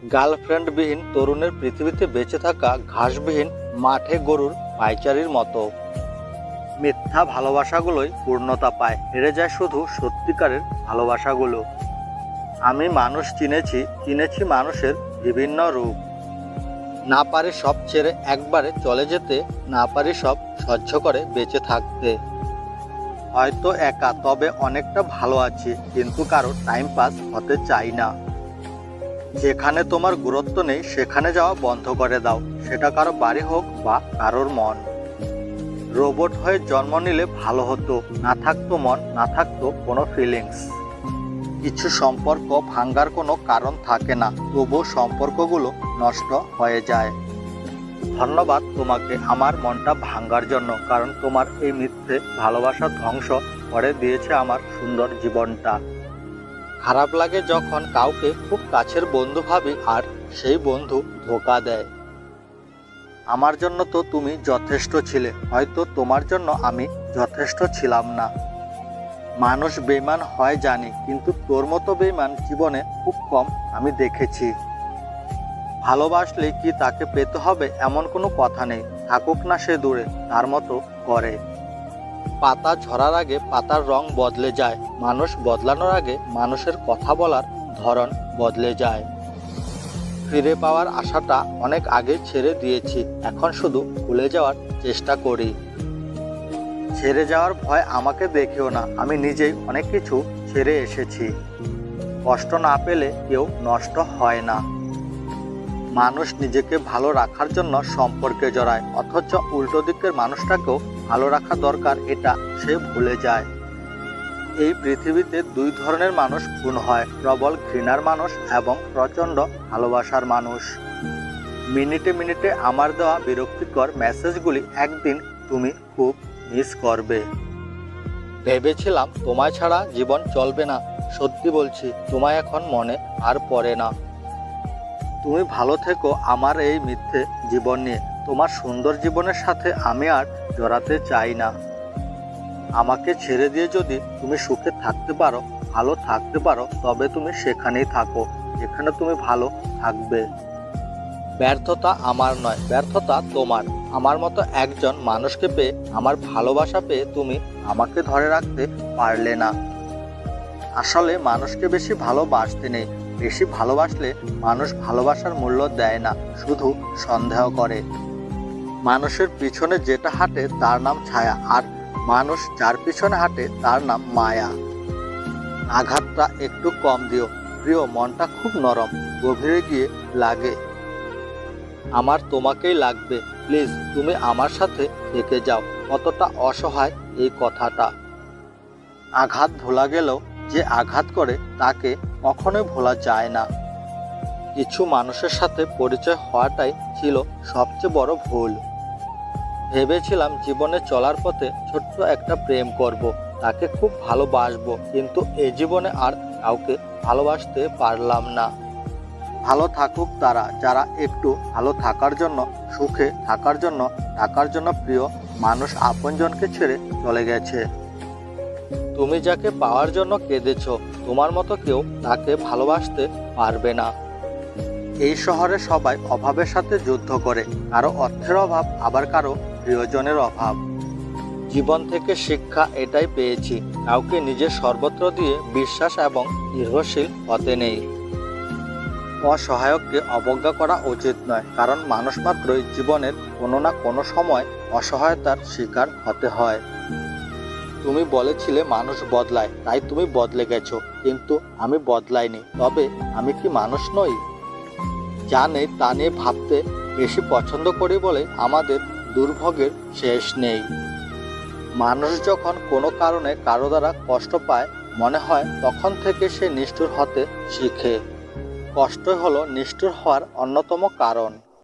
গার্লফ্রেন্ডবিহীন তরুণের পৃথিবীতে বেঁচে থাকা ঘাসবিহীন মাঠে গরুর পায়চারির মতো। মিথ্যা ভালোবাসাগুলোই পূর্ণতা পায়, হেরে যায় শুধু সত্যিকারের ভালোবাসাগুলো। আমি মানুষ চিনেছি, চিনেছি মানুষের বিভিন্ন রূপ। না পারি সব ছেড়ে একবারে চলে যেতে, না পারি সব সহ্য করে বেঁচে থাকতে। হয়তো একা, তবে অনেকটা ভালো আছি, কিন্তু কারো টাইম পাস হতে চাই না। যেখানে তোমার গুরুত্ব নেই সেখানে যাওয়া বন্ধ করে দাও, সেটা কারো বাড়ি হোক বা কারোর মন। রোবট হয়ে জন্ম নিলে ভালো হতো, না থাকতো মন, না থাকতো কোনো ফিলিংস। কিছু সম্পর্ক ভাঙ্গার কোনো কারণ থাকে না, তবুও সম্পর্কগুলো নষ্ট হয়ে যায়। ধন্যবাদ তোমাকে আমার মনটা ভাঙ্গার জন্য, কারণ তোমার এই মিথ্যে ভালোবাসা ধ্বংস করে দিয়েছে আমার সুন্দর জীবনটা। খারাপ লাগে যখন কাউকে খুব কাছের বন্ধু ভাবি আর সেই বন্ধু ধোঁকা দেয়। আমার জন্য তো তুমি যথেষ্ট ছিলে, হয়তো তোমার জন্য আমি যথেষ্ট ছিলাম না। মানুষ বেঈমান হয় জানি, কিন্তু তোর মতো বেঈমান জীবনে খুব কম আমি দেখেছি। ভালোবাসলে কি তাকে পেতে হবে এমন কোনো কথা নেই, থাকুক না সে দূরে, তার মতো করে। পাতা ঝরার আগে পাতার রং বদলে যায়, মানুষ বদলানোর আগে মানুষের কথা বলার ধরন বদলে যায়। ফিরে পাওয়ার আশাটা অনেক আগে ছেড়ে দিয়েছি, এখন শুধু ভুলে যাওয়ার চেষ্টা করি। ছেড়ে যাওয়ার ভয় আমাকে দেখেও না, আমি নিজেই অনেক কিছু ছেড়ে এসেছি। কষ্ট না পেলে কেউ নষ্ট হয় না। মানুষ নিজেকে ভালো রাখার জন্য সম্পর্কে জড়ায়, অথচ উল্টো দিকের মানুষটাকেও ভালো রাখা দরকার এটা সে ভুলে যায়। এই পৃথিবীতে দুই ধরনের মানুষ খুন হয়, প্রবল ঘৃণার মানুষ এবং প্রচণ্ড ভালোবাসার মানুষ। মিনিটে মিনিটে আমার দেওয়া বিরক্তিকর মেসেজগুলি একদিন তুমি খুব মিস করবে। ভেবেছিলাম তোমায় ছাড়া জীবন চলবে না, সত্যি বলছি তোমায় এখন মনে আর পড়ে না। তুমি ভালো থেকো আমার এই মিথ্যে জীবন নিয়ে, তোমার সুন্দর জীবনের সাথে আমি আর জড়াতে চাই না। আমাকে ছেড়ে দিয়ে যদি তুমি সুখে থাকতে পারো, ভালো থাকতে পারো, তবে তুমি সেখানেই থাকো যেখানে তুমি ভালো থাকবে। ব্যর্থতা আমার নয়, ব্যর্থতা তোমার। আমার মতো একজন মানুষকে পেয়ে, আমার ভালোবাসা পেয়ে তুমি আমাকে ধরে রাখতে পারলে না। আসলে মানুষকে বেশি ভালোবাসতে নেই, বেশি ভালোবাসলে মানুষ ভালোবাসার মূল্য দেয় না, শুধু সন্দেহ করে। মানুষের পিছনে যেটা হাঁটে তার নাম ছায়া, আর মানুষ যার পিছনে হাঁটে তার নাম মায়া। আঘাতটা একটু কম দিও প্রিয়, মনটা খুব নরম, গভীরে গিয়ে লাগে। আমার তোমাকেই লাগবে, প্লিজ তুমি আমার সাথে থেকে যাও। কতটা অসহায় এই কথাটা। আঘাত ভোলা গেলেও যে আঘাত করে তাকে কখনোই ভোলা যায় না। কিছু মানুষের সাথে পরিচয় হওয়াটাই ছিল সবচেয়ে বড় ভুল। ভেবেছিলাম জীবনে চলার পথে ছোট্ট একটা প্রেম করব, তাকে খুব ভালোবাসবো, কিন্তু এই জীবনে আর কাউকে ভালোবাসতে পারলাম না। ভালো থাকুক তারা, যারা একটু ভালো থাকার জন্য, সুখে থাকার জন্য, থাকার জন্য প্রিয় মানুষ আপনজনকে ছেড়ে চলে গেছে। তুমি যাকে পাওয়ার জন্য কেঁদেছো, তোমার মতো কেউ তাকে ভালোবাসতে পারবে না। এই শহরে সবাই অভাবের সাথে যুদ্ধ করে, কারো অর্থের অভাব, আবার কারো প্রিয়জনের অভাব। জীবন থেকে শিক্ষা এটাই পেয়েছি, কাউকে নিজের সর্বত্র দিয়ে বিশ্বাস এবং নির্ভরশীল হতে নেই। অসহায়ককে অবজ্ঞা করা উচিত নয়, কারণ মানুষ মাত্রই জীবনের কোনো না কোনো সময় অসহায়তার শিকার হতে হয়। তুমি বলেছিলে মানুষ বদলায়, তাই তুমি বদলে গেছো, কিন্তু আমি বদলাইনি। তবে আমি কি মানুষ নই? যা নেই তা নিয়ে ভাবতে বেশি পছন্দ করি বলে আমাদের দুর্ভোগের শেষ নেই। মানুষ যখন কোনো কারণে কারো দ্বারা কষ্ট পায়, মনে হয় তখন থেকে সে নিষ্ঠুর হতে শিখে। কষ্টই হলো নিষ্ঠুর হওয়ার অন্যতম কারণ।